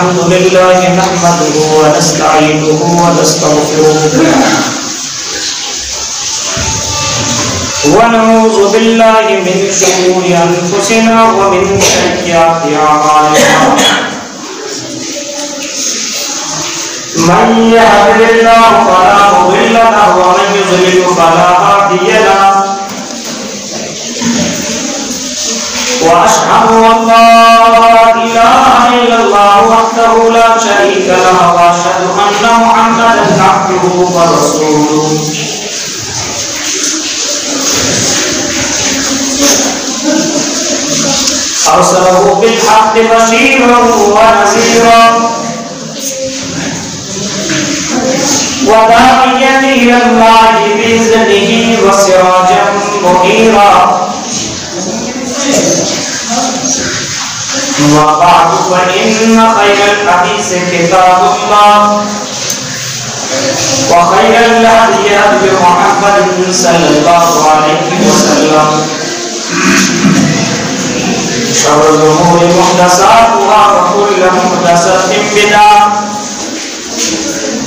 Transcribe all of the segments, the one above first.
الحمد لله نحمده ونستعينه ونستغفره ونعوذ بالله من شرور أنفسنا ومن سيئات أعمالنا من يهده الله فلا مضل له ومن يضلل فلا هادي له وأشهد أن لا إله إلا الله وحده لا شريك له وأشهد أن محمدا عبده ورسوله أرسله بالحق بشيرا ونذيرا وداعيا إلى الله بإذنه وسراجا منيرا وبعد فإن خير الحديث كتاب الله وخير الهدي هدي محمد صلى الله عليه وسلم شر الأمور محدثاتها وكل محدثة بدعة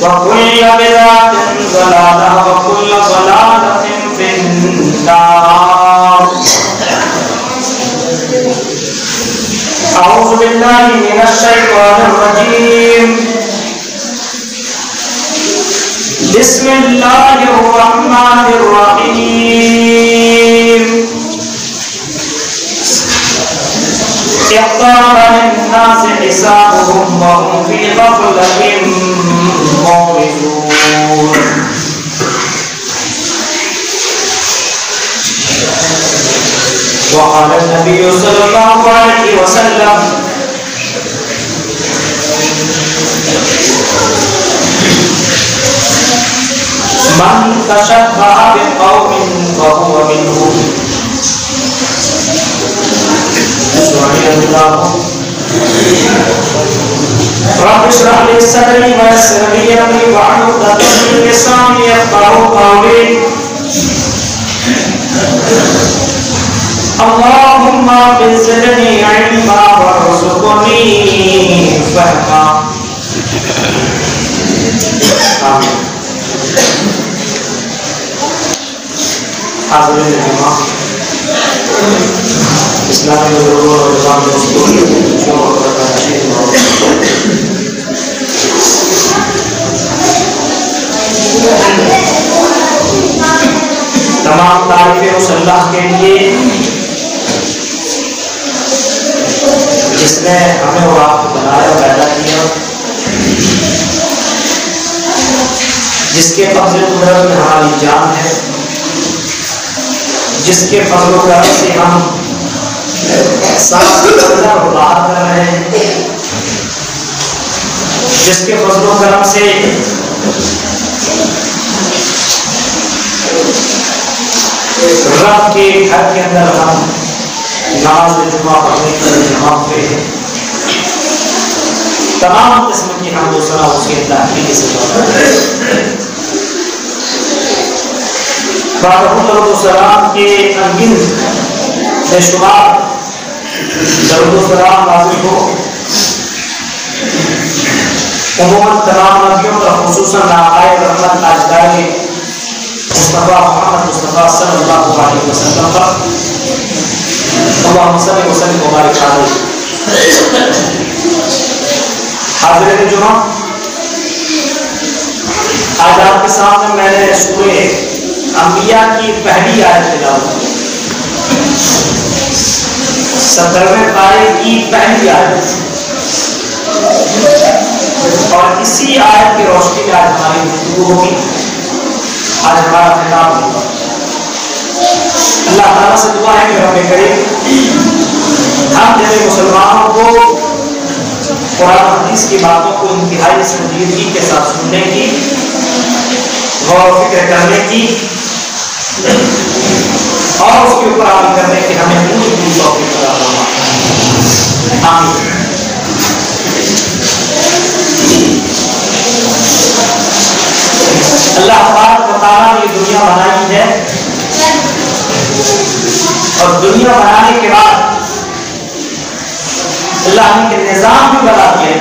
وكل بدعة ضلالة وكل ضلالة في النار. أعوذ بالله من الشيطان الرجيم. بسم الله الرحمن الرحيم. اقترب للناس حسابهم وهم في غفلة معرضون. وقال النبي صلى الله عليه وسلم من تشبه بقوم فهو منهم. رب اشرح لي صدري ويسر لي امري واحلل عقدة من لساني يفقهوا قولي. اللهم زدني علما وارزقني فهما. آمين. حاضرین جماعت اسلامی ضرور اور نظام دستور جو تمام تعریفیں اس اللہ کے لیے جس نے ہمیں اور آپ کو بنایا پیدا کیا، جس کے قبض قدرت میں ہماری جان ہے، جس کے فضل و کرم سے ہم سانس اندر اور باہر کر رہے ہیں، جس کے فضل و کرم سے رب کے گھر کے اندر ہم نماز جمعہ پڑھنے کے لیے جمع ہوئے ہیں. تمام قسم کی حمد و ثنا اس کے تحقیق سے درود و سلام کے انگن بے شمار درود و سلام نازل ہو عموماً تمام نبیوں پر، خصوصاً آقائے رحمت تاجدار مصطفیٰ محمد مصطفیٰ صلی اللہ علیہ وسلم پر. اللہم صلی وسلم وبارک علیہ. حاضرین جمعہ، آج آپ کے سامنے میں نے سورہ انبیاء کی پہلی آیت تلاوت کی، 17ویں پارے کی پہلی آیت، اور اسی آیت کی روشنی میں آج ہماری گفتگو ہوگی، آج ہمارا خطاب ہوگا. اللہ تعالیٰ سے دعا ہے کہ رب کریم ہم جیسے مسلمانوں کو قرآن حدیث کی باتوں کو انتہائی سنجیدگی کے ساتھ سننے کی، غور و فکر کرنے کی اور اس کے اوپر عمل کرنے کی ہمیں پوری توفیق عطا فرمائے. آمین. اللہ تبارک و تعالیٰ نے یہ دنیا بنائی ہے، اور دنیا بنانے کے بعد اللہ نے نظام بھی بنا دیا ہے،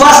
1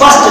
1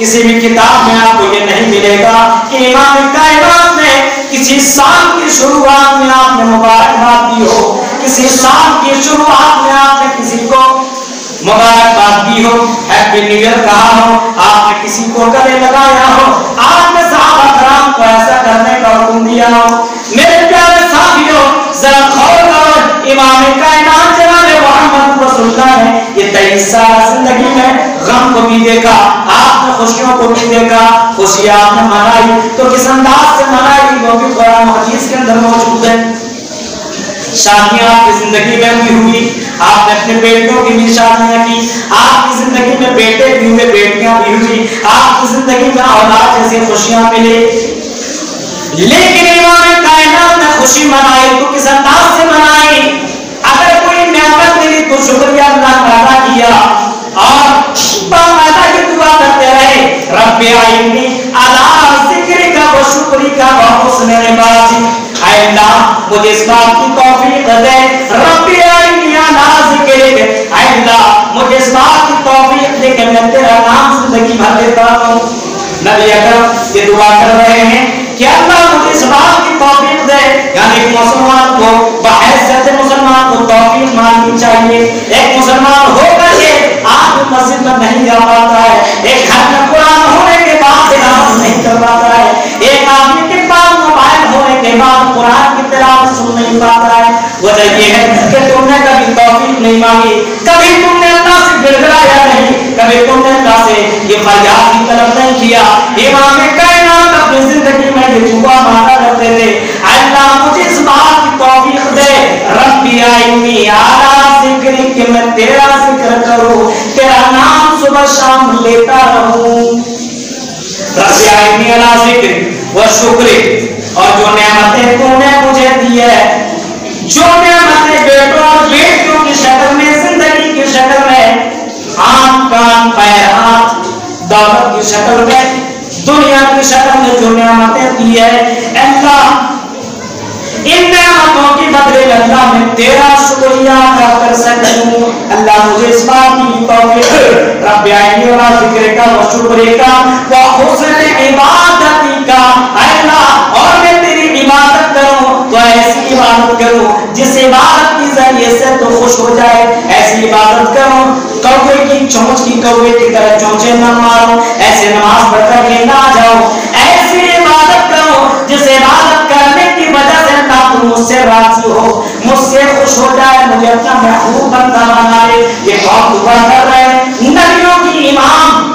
کسی بھی کتاب میں آپ کو یہ نہیں ملے گا کہ امام کائنات نے کسی سال کی شروعات میں آپ نے مبارکباد دی ہو، کسی سال کی شروعات میں آپ نے کسی کو مبارکباد دی ہو، ہیپی نیو ایئر کہا ہو، آپ نے کسی کو گلے لگایا ہو، آپ نے صحابہ کرام کو ایسا کرنے کا حکم دیا ہو۔ میرے پیارے ساتھیوں، ذرا غور کرو، امام کائنات جناب محمد رسول اللہ نے یہ 23 سال زندگی میں غم کو بھی دیکھا، آپ نے خوشیوں کو بھی دیکھا، خوشیاں آپ نے منائی تو کس انداز سے منائی وہ بھی قرآن حدیث کے اندر موجود ہے۔ شادیاں آپ کی زندگی میں بھی ہوئی، آپ نے اپنے بیٹوں کی بھی شادیاں کی، آپ کی زندگی میں بیٹے بھی ہوئے، بیٹیاں بھی ہوئی، آپ کی زندگی میں اولاد جیسی خوشیاں ملی، لیکن امام کائنات نے خوشی منائی تو کس انداز سے منائی؟ اگر کوئی نعمت ملی تو شکریہ اللہ کا ادا کیا اور باقاعدہ یہ دعا کرتے رہے، رب اعینی علی ذکرک و شکرک و حسن عبادتک، اے اللہ مجھے اس بات کی توفیق دے، رب اعینی علی ذکرک، اے اللہ مجھے اس بات کی توفیق دے کہ میں تیرا نام زندگی بھر لیتا ہوں۔ نبی اکرم یہ دعا کر رہے ہیں کہ اللہ مجھے اس بات کی توفیق دے، یعنی ایک مسلمان کو بحیثیت مسلمان کو توفیق مانگنی چاہیے۔ ایک مسلمان ہو کر کے آپ مسجد میں نہیں جا پاتا ہے، ایک گھر میں قرآن ہونے کے بعد تلاوت نہیں کر پاتا ہے، ایک آدمی کے پاس موبائل ہونے کے بعد قرآن کی تلاوت سن نہیں پاتا ہے، وجہ یہ ہے کہ تم نے کبھی توفیق نہیں مانگی، کبھی تم نے اللہ سے گر گرایا نہیں، کبھی تم نے اللہ سے یہ فریاد کی طلب نہیں کیا۔ امام کائنات اپنی زندگی میں یہ دعا مانگا کرتے تھے، اللہ مجھے اس بات کی توفیق دے، ربی اعینی علی ذکرک کہ میں تیرا ذکر کروں، تیرا نام صبح شام لیتا رہوں، ربی اعینی علی ذکرک و شکرک، اور جو نعمتیں تم نے مجھے دی ہے، جو نعمتیں بیٹوں اور بیٹیوں کی شکل میں، زندگی کی شکل میں، آنکھ کان پیر ہاتھ، دولت کی شکل میں، دنیا کی شکل میں جو نعمتیں دی ہے، اللہ ان نعمتوں کی بدلے میں اللہ میں تیرا شکریہ ادا کر سکوں، اللہ مجھے اس بات کی توفیق، رب اعینی علی ذکرک و شکرک و حسن عبادتک، اللہ اور میں تیری عبادت کروں تو ایسی عبادت کروں جس عبادت کے ذریعے سے تو خوش ہو جائے، ایسی عبادت کروں کوے کی چونچ کی کوے کی طرح چونچے نہ ماروں، ایسے نماز پڑھ کر کے نہ جاؤں، ایسی عبادت کروں جس عبادت کرنے کی وجہ سے اللہ تو مجھ سے راضی ہو، مجھ سے خوش ہو جائے، مجھے اپنا محبوب بندہ بنا لے۔ یہ کون دعا کر رہے ہیں؟ نبیوں کی امام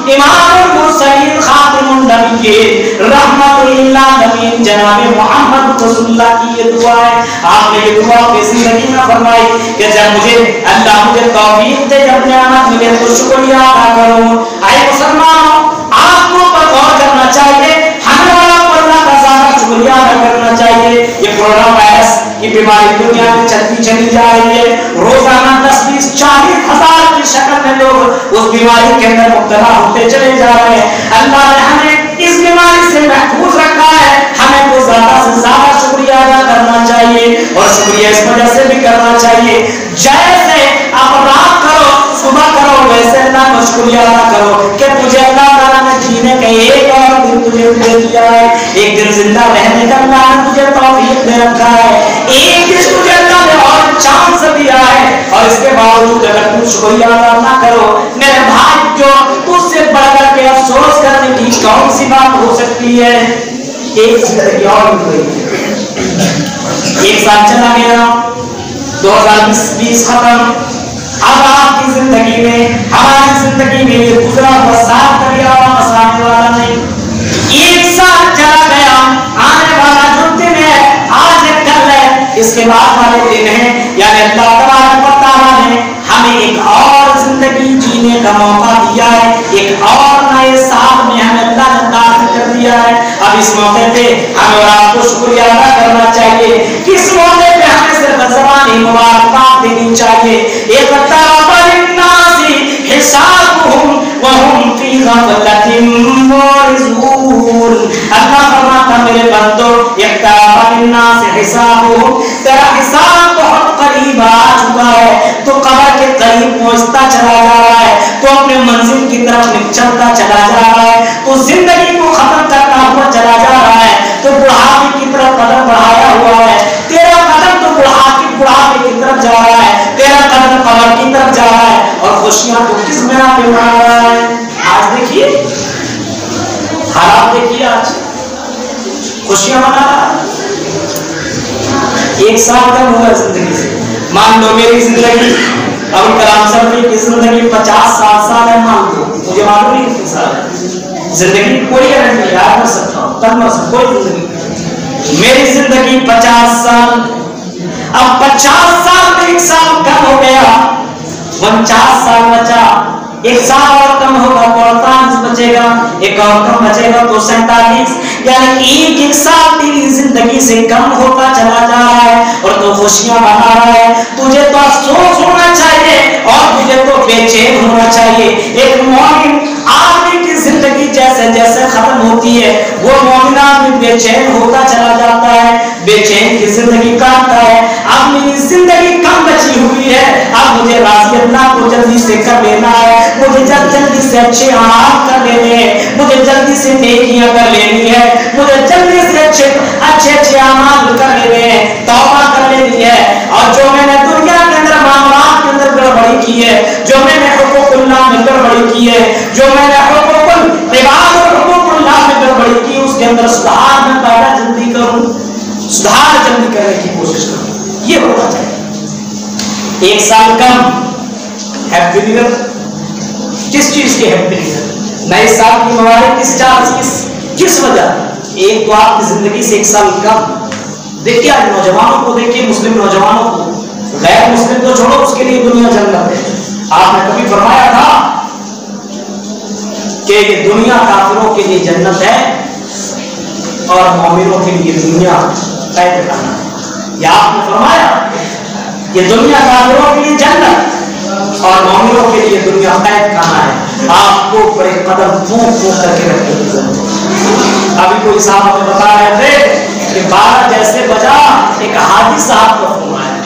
المرسلین خاتم النبیین رحمت للعالمین جناب محمد رسول اللہ کی یہ دعا ہے۔ آپ نے یہ دعا اپنی زندگی میں فرمائی کہ جب مجھے اللہ مجھے توفیق دے، جب نعمت ملے تو شکریہ ادا کروں۔ اے مسلمانوں، آپ کو پر غور کرنا چاہیے، ہمیں اللہ کا زیادہ شکریہ ادا کرنا چاہیے۔ یہ کورونا وائرس کی بیماری دنیا میں چلتی چلی جا رہی ہے، روزانہ 10-20-40 ہزار کی شکل میں لوگ اس بیماری کے اندر مبتلا ہوتے چلے جا رہے ہیں۔ اللہ نے ہمیں اس بیماری سے محفوظ رکھا ہے، ہمیں تو زیادہ سے زیادہ شکریہ ادا کرنا چاہیے، اور شکریہ اس وجہ سے بھی کرنا چاہیے جیسے آپ رات کرو صبح کرو ویسے اللہ کا شکریہ ادا کرو کہ تجھے اللہ تعالیٰ نے جینے کا ایک اور دن تجھے دے دیا ہے، ایک دن زندہ رہنے کا اللہ نے تجھے توفیق دے رکھا ہے، ایک دن تجھے اللہ نے اور چانس دیا ہے، اور اس کے باوجود اگر تم شکریہ ادا نہ کرو میرے بھائی، جو تجھ سے بڑھ کر کے افسوس کرنے کی کون سی بات ہو سکتی ہے؟ ایک زندگی اور گزری، ایک سال چلا گیا، 2020 ختم، اب آپ کی زندگی میں ہماری زندگی میں یہ گزرا ہوا سال کبھی واپس آنے والا نہیں، ایک سال چلا گیا، آنے والا جو دن ہے آج ہے کل ہے اس کے بعد والے دن ہیں، یعنی اللہ تبارک و تعالیٰ نے ہمیں ایک اور زندگی جینے کا موقع دیا ہے، ایک اور نئے سال میں ہمیں اللہ نے داخل کر دیا ہے۔ اب اس موقع پہ ہمیں اور آپ کو شکریہ ادا کرنا چاہیے، کس موقع پہ ہمیں صرف زبانی مبارکباد دینی چاہیے۔ اقترب للناس حسابهم وهم في غفلة معرضون، اللہ فرماتا میرے بندو اقترب للناس حسابهم، تیرا حساب بہت قریب آ چکا ہے، تو قبر کے قریب پہنچتا چلا جا رہا ہے، تو اپنے منزل کی طرف چلتا چلا جا رہا ہے, تو زندگی کو ختم کرتا ہوا چلا جا رہا ہے, تو بڑھاپے کی طرف قدم بڑھایا ہوا ہے, تیرا قدم تو بڑھاپے کی طرف جا رہا ہے, تیرا قدم قبر کی طرف جا رہا ہے, اور خوشیاں تو کس بنا پہ منا رہا ہے. آج دیکھیے حالات, دیکھیے آج خوشیاں منا رہا ہے. 1 سال کم ہوا زندگی سے. مان لو میری زندگی, ابو کلام صاحب کی زندگی 50 سال ہے, مان لو, مجھے معلوم نہیں کتنے سال ہے. زندگی کوئی گارنٹی نہیں, یاد کر سکتا ہوں تب مر سکتا, کوئی زندگی. میری زندگی 50 سال, اب 50 سال میں 1 سال کم ہو گیا, 49 سال بچا. 1 سال اور کم ہوگا تو 48 بچے گا, 1 اور کم بچے گا تو 47. یعنی 1 سال تیری زندگی سے کم ہوتا چلا جا رہا ہے, اور تو خوشیاں منا رہا ہے. تجھے تو افسوس ہونا چاہیے اور تجھے تو بے چین ہونا چاہیے. ایک مومن آدمی کی زندگی جیسے جیسے ختم ہوتی ہے, وہ مومن آدمی بے چین ہوتا چلا جاتا ہے, بے چین کی زندگی کاٹتا ہے. اب میری زندگی کم بچی ہوئی ہے, اب مجھے راضی اللہ کو جلدی سے کر لینا ہے, مجھے جلدی سے اچھے اعمال کر لینے ہیں, مجھے جلدی سے نیکیاں کر لینی ہے, مجھے جلدی سے اچھے اعمال کر لینے ہیں, توبہ کر لینی ہے. اور جو میں نے دنیا کے اندر معاملات کے اندر گڑبڑی کی ہے, جو میں نے حقوق اللہ میں گڑبڑی کی ہے, جو میں نے حقوق العباد اور حقوق اللہ میں گڑبڑی کی, اس کے اندر سدھار میں پیدا جلدی کروں, سدھار جلدی کرنے کی کوشش کروں. یہ ہونا چاہیے. 1 سال کم, ہیپی نیو ایئر. کس چیز کی ہیپی نیو ایئر؟ نئے سال کی مبارک کس وجہ؟ ایک تو آپ کی زندگی سے 1 سال کم. دیکھیے آج نوجوانوں کو دیکھیے, مسلم نوجوانوں کو, غیر مسلم تو چھوڑو, اس کے لیے دنیا جنت ہے. آپ نے کبھی فرمایا تھا کہ یہ دنیا کافروں کے لیے جنت ہے اور مومنوں کے لیے دنیا قید خانہ ہے؟ یہ آپ نے فرمایا, یہ دنیا کافروں کے لیے جنت اور مومنوں کے لیے دنیا قید خانہ ہے. آپ کو بڑے قدم پھونک کر کے رکھنے کی ضرورت ہے. ابھی کوئی صاحب ہمیں بتا رہے تھے کہ 12 جیسے بجا, ایک حاجی صاحب کا فون آیا,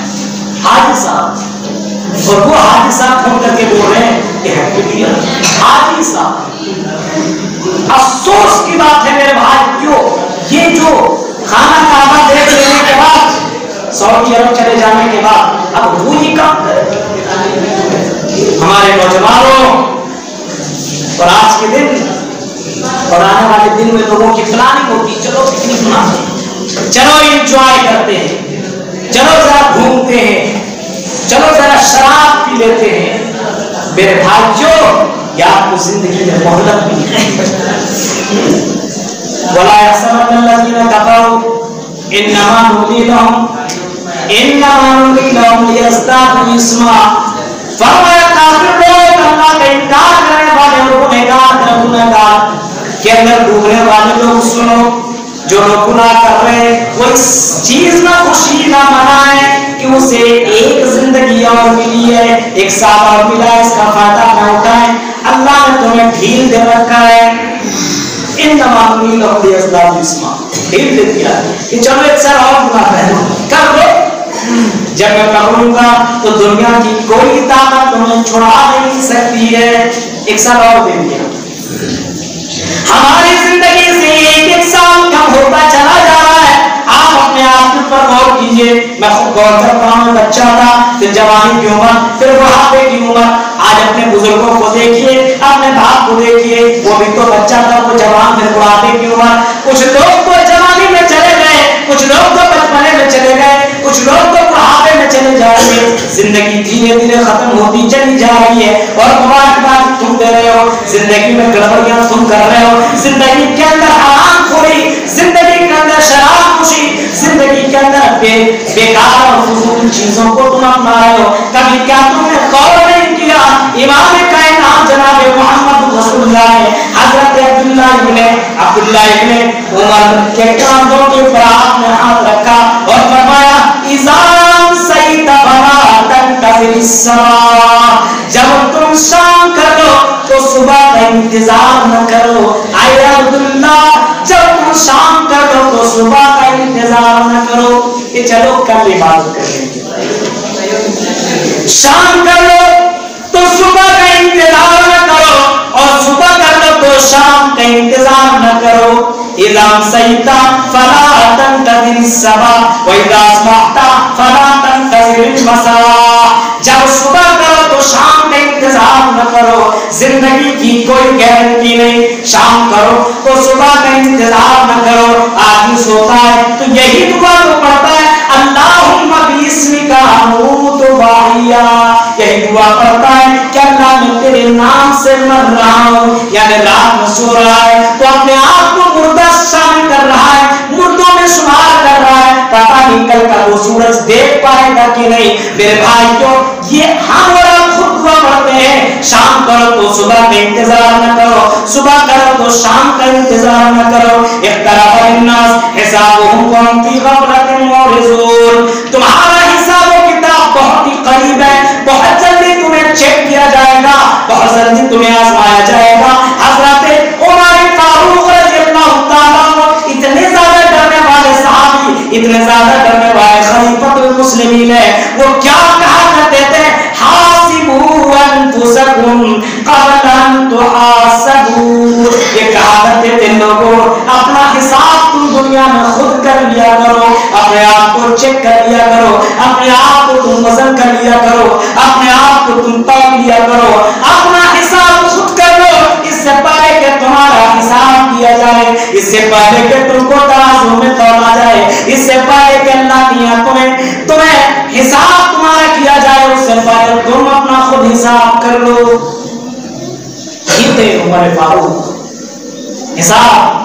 حاجی صاحب, اور وہ حاجی صاحب فون کر کے بول رہے ہیں کہ ہیپی نیو ایئر. حاجی صاحب, افسوس کی بات ہے میرے بھائی, کیوں یہ جو خانہ کعبہ دیکھ لینے کے بعد, سعودی عرب چلے جانے کے بعد, اب وہ یہ کام کرے. ہمارے نوجوانوں, اور آج کے دن اور آنے والے دن میں لوگوں کی پلاننگ ہوتی, چلو پکنک مناتے ہیں, چلو انجوائے کرتے ہیں, چلو ذرا گھومتے ہیں, چلو ذرا شراب پی لیتے ہیں. میرے بھائیوں, یا آپ کو زندگی میں مہلت بھی نہیں. وَلَا يَحْسَبَنَّ الَّذِينَ كَفَرُوا إِنَّمَا نُمْلِي لَهُمْ لِيَزْدَادُوا إِثْمًا. فرمایا کافر لوگ, اللہ کا انکار کرنے والے اور گنہگار کے اندر ڈوبنے والے لوگ سنو, جو لوگ گناہ کر رہے ہیں وہ اس چیز میں خوشی نہ منائیں کہ اسے ایک زندگی اور ملی ہے, 1 سال اور ملا, اس کا فائدہ نہ اٹھائیں. اللہ نے تمہیں ڈھیل دے رکھا ہے, انما نملی لہم لیزدادوا اثما, ڈھیل دے دیا کہ چلو 1 سال اور گناہ کر لو, جب میں کروں گا تو دنیا کی کوئی طاقت تمہیں چھڑا نہیں سکتی ہے. 1 سال اور دے دیا. ہماری زندگی سے 1 سال کم ہوتا چلا جا رہا ہے. آپ اپنے آپ کے اوپر غور کیجئے. میں خود غور کرتا ہوں, بچہ تھا, پھر جوانی کی عمر, پھر بڑھاپے کی عمر. آج اپنے بزرگوں کو دیکھیے, اپنے باپ کو دیکھیے, وہ بھی تو بچہ تھا, وہ جوان, پھر بڑھاپے کی عمر. کچھ لوگ تو جوانی میں چلے گئے, کچھ لوگ تو بچپنے میں چلے گئے, کچھ لوگ تو بڑھاپے میں چلے جا رہے ہیں. زندگی دھیرے دھیرے ختم ہوتی چلی جا رہی ہے, اور مبارکباد تم دے رہے ہو. زندگی میں گڑبڑیاں تم کر رہے ہو, زندگی کے اندر حرام خوری, زندگی کے اندر شراب نوشی, زندگی کے اندر بیکار اور فضول چیزوں کو تم اپنا رہے ہو. کبھی کیا تم نے غور نہیں کیا امام کائنات جناب محمد رسول اللہ نے حضرت عبداللہ ابن عمر کے کاندھوں کے اوپر آپ نے ہاتھ رکھا اور فرمایا اذا سیت فلا تنتظر السماء, جب تم شام کرو تو صبح کا انتظار نہ کرو. اے عبداللہ, جب تم شام کرو تو صبح کا انتظار نہ کرو کہ چلو کل عبادت کریں, شام کرو تو صبح کا انتظار نہ شام کا انتظار نہ کرو. اذا امسیت فلا تنتظر الصباح واذا اصبحت فلا تنتظر المساء. جب صبح کرو تو شام کا انتظار نہ کرو. زندگی کی کوئی گارنٹی نہیں. شام کرو تو صبح کا انتظار نہ کرو. آدمی سوتا ہے تو یہی دعا تو پڑھتا ہے اللہم باسمک اموت واحیا. یہی دعا پڑھتا ہے کہ اللہ میں تیرے نام سے مر رہا ہوں. یعنی رات میں سو رہا ہے تو اپنے آپ کو مردہ شامل کر رہا ہے, مردوں میں شمار کر رہا ہے. پتہ نہیں کل کا وہ سورج دیکھ پائے گا کہ نہیں. میرے بھائیوں, یہ ہم اور آپ خود دعا پڑھتے ہیں. شام کرو تو صبح کا انتظار نہ کرو, صبح کرو تو شام کا انتظار نہ کرو. اقترب الناس حسابهم وهم في غفلة معرضون. تمہارا حساب و کتاب بہت ہی قریب ہے, بہت جلدی تمہیں چیک کیا جائے گا, بہت جلدی تمہیں آزمایا جائے گا. حضرت عمر فاروق رضی اللہ تعالیٰ اتنے زیادہ ڈرنے والے صحابی, اتنے زیادہ ڈرنے والے خلیفۃ المسلمین ہیں, وہ کیا کہا کرتے تھے حاسبوا انفسکم قبل ان تحاسبوا. یہ کہا کرتے تھے لوگوں اپنا حساب تم دنیا میں خود کر لیا کرو, اپنے آپ کو چیک کر لیا کرو, اپنے آپ کو تم وزن کر لیا کرو, اپنے آپ کو تم تول لیا کرو, اپنا حساب خود کر لو. اس سے پہلے کہ تمہارا حساب کیا جائے, اس سے پہلے کہ تم کو ترازو میں تولا جائے, اس سے پہلے کہ اللہ کی آنکھوں میں تمہیں حساب تمہارا کیا جائے, اس سے پہلے تم اپنا خود حساب کر لو. یہ تھے عمر فاروق. حساب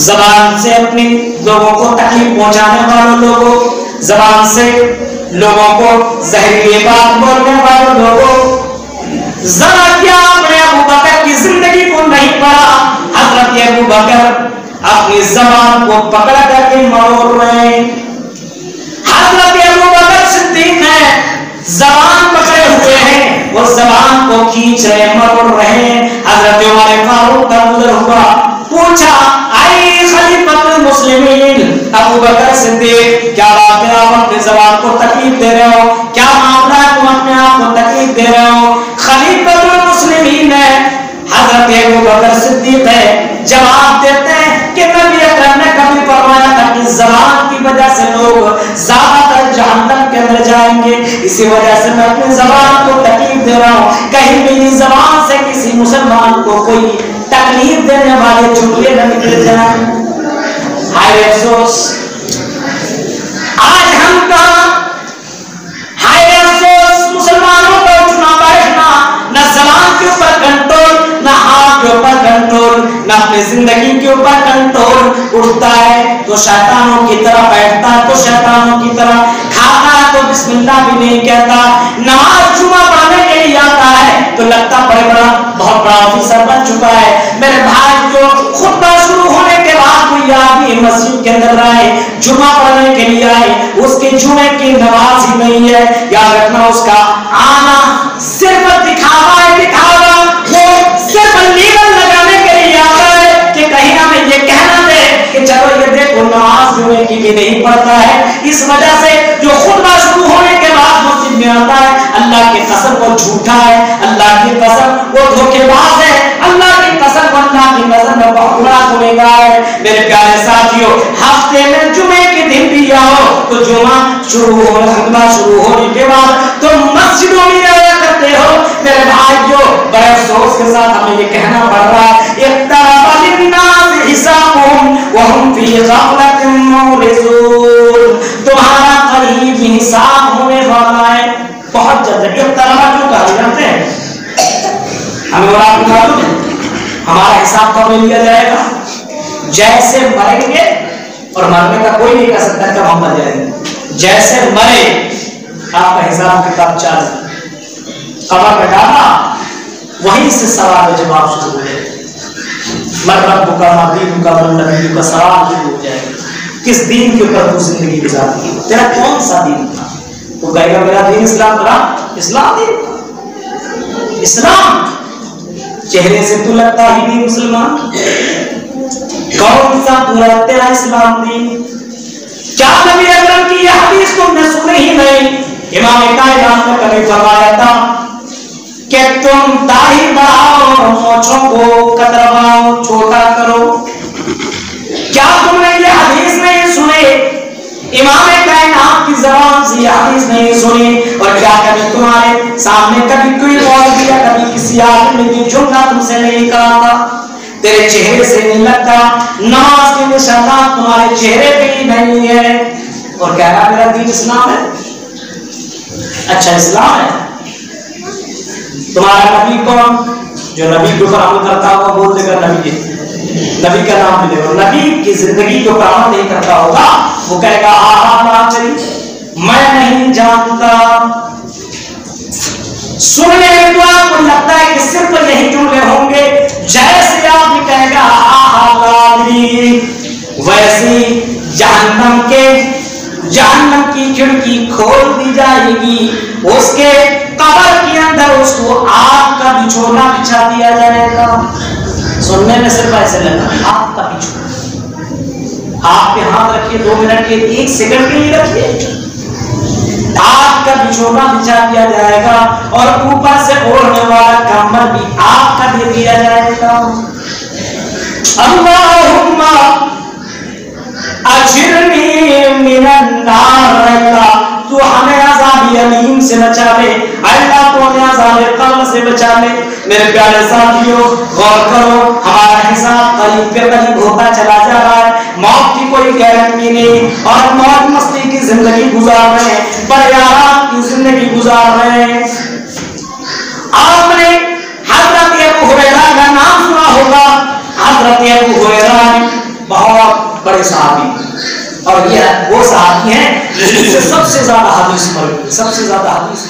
زبان سے اپنی لوگوں کو تکلیف پہنچانے والوں لوگوں, زبان سے لوگوں کو زہریلی بات بولنے والوں لوگوں, ذرا کیا اپنے ابو بکر کی زندگی کو نہیں پڑھا. حضرت ابو بکر اپنی زبان کو پکڑ کر کے مروڑ رہے ہیں. حضرت ابو بکر صدیق ہے, زبان پکڑے ہوئے ہیں, وہ زبان کو کھینچ رہے, مروڑ رہے ہیں. حضرت عمر فاروق کا گزر ہوا, پوچھا اے خلیفۃ المسلمین ابو بکر صدیق, کیا بات ہے آپ اپنے زبان کو تکلیف دے رہے ہو, کیا معاملہ ہے تم اپنے آپ کو تکلیف دے رہے ہو. خلیفۃ المسلمین ہے حضرت ابو بکر صدیق ہے, جواب دیتے ہیں کہ نبی اکرم نے کبھی فرمایا تھا کہ زبان کی وجہ سے لوگ زیادہ تر جہنم کے اندر جائیں گے, اسی وجہ سے میں اپنی زبان کو تکلیف دے رہا ہوں. کہیں میری زبان سے کسی مسلمان کو کوئی تکلیف دینے والے جملے نہ نکل جائیں. ہائے افسوس, آج ہم کہاں, ہائے افسوس مسلمانوں کا اٹھنا بیٹھنا, نہ زبان کے اوپر کنٹرول, نہ ہاتھ کے اوپر کنٹرول, نہ اپنی زندگی کے اوپر کنٹرول. اٹھتا ہے تو شیطانوں کی طرح, بیٹھتا ہے تو شیطانوں کی طرح, کھاتا ہے تو بسم اللہ بھی نہیں کہتا, نماز جمعہ پڑھنے کے لیے آتا ہے تو لگتا بہت بڑا آفیسر بن چکا ہے. میرے بھائی جو خطبہ شروع ہونے کے بعد کوئی آدمی مسجد کے اندر آئے, جمعہ پڑھنے کے لیے آئے, اس کے جمعے کی نماز ہی نہیں ہے, یاد رکھنا اس کا آنا صرف دکھاوا ہے, دکھاوا. وہ صرف لیبل لگانے کے لیے آتا ہے کہ کہیں ہمیں یہ کہنا دے کہ چلو یہ دیکھو نماز جمعے کی بھی نہیں پڑھتا ہے. اس وجہ سے جو خطبہ شروع ہونے کے بعد مسجد میں آتا ہے, اللہ کی قسم وہ جھوٹا ہے, اللہ کی قسم وہ دھوکے باز ہے, اللہ کی قسم اللہ کی نظر میں بہت بڑا گنہگار ہے. میرے پیارے ساتھیوں, ہفتے میں جمعے کے دن بھی آؤ تو جمعہ شروع ہونے, خطبہ شروع ہونے کے بعد تم مسجدوں میں آیا کرتے ہو. میرے بھائیوں, بڑے افسوس کے ساتھ ہمیں یہ کہنا پڑ رہا ہے اقترب للناس حسابهم وهم في غفلة معرضون. تمہارا قریب حساب ہونے والا ہے, بہت جلد. اقترب کیوں کہا جاتے ہیں, ہمیں اور آپ کو معلوم ہے ہمارا حساب کب لیا جائے گا, جیسے مریں گے, اور مرنے کا کوئی نہیں کہہ سکتا کب ہم مر جائیں گے. جیسے مرے آپ کا حساب کتاب چالو, قبر میں ڈالا, وہیں سے سوال و جواب شروع ہو جائے. من ربک ما دینک من نبیک کا سوال شروع ہو جائے گا. کس دین کے اوپر تو زندگی گزاری ہے, تیرا کون سا دین تھا. تو کہے گا میرا دین اسلام تھا. اسلام دین, اسلام. چہرے سے تو لگتا ہی نہیں مسلمان, کون سا پورا تیرا اسلام دین. کیا نبی اکرم کی یہ حدیث تم نے سنی ہی نہیں. امام کائنات نے کبھی فرمایا تھا کہ تم داڑھی بڑھاؤ، مونچھوں کو کترواؤ، چھوٹا کرو۔ کیا تم نے یہ حدیث نہیں سنی؟ امام کائنات کی زبان سے یہ حدیث نہیں سنی؟ اور کیا کبھی تمہارے سامنے کبھی کوئی مولوی یا کبھی کسی عالم نے جملہ تم سے نہیں کہا تھا؟ تیرے چہرے سے نہیں لگتا، نماز کے نشانات تمہارے چہرے پہ ہی نہیں ہے، اور کہہ رہا میرا دین اسلام ہے۔ اچھا اسلام ہے؟ تمہارا نبی کون؟ جو نبی کے اوپر عمل کرتا ہوگا بول دے گا نبی ہے، نبی کا نام لے گا، نبی کی زندگی کو عمل نہیں کرتا ہوگا وہ کہے گا ہاں میں نہیں جانتا۔ سننے میں تو آپ کو لگتا ہے کہ صرف یہی جملے ہوں گے، جیسے آپ یہ کہے گا ویسی جہنم کی کھڑکی کھول دی جائے گی، اس کے قبر کے اندر اس کو آگ کا بچھونا بچھا دیا جائے گا۔ سننے میں صرف ایسے لگا آگ کا بچھونا، آپ کے ہاتھ رکھیے 2 منٹ کے 1 سیکنڈ کے لیے رکھیے، آگ کا بچھونا بچھا دیا جائے گا اور اوپر سے اوڑھنے والا کمبل بھی آگ کا دے دیا جائے گا۔ اللہم اجرنی من النار، تو ہمیں عذاب علیم سے بچا لے، اللہ تو ہمیں عذاب قبر سے بچا لے۔ میرے پیارے ساتھیوں غور کرو، ہمارا حساب قریب پہ قریب ہوتا چلا جا رہا ہے، موت کی کوئی گارنٹی نہیں، اور موت مستی کی زندگی گزار رہے ہیں، بڑے آرام کی زندگی گزار رہے ہیں۔ آپ نے حضرت ابو ہریرہ کا نام سنا ہوگا، حضرت ابو ہریرہ بہت بڑے صحابی، اور یہ وہ صحابی ہیں جن سے سب سے زیادہ حدیث مروی، سب سے زیادہ حدیث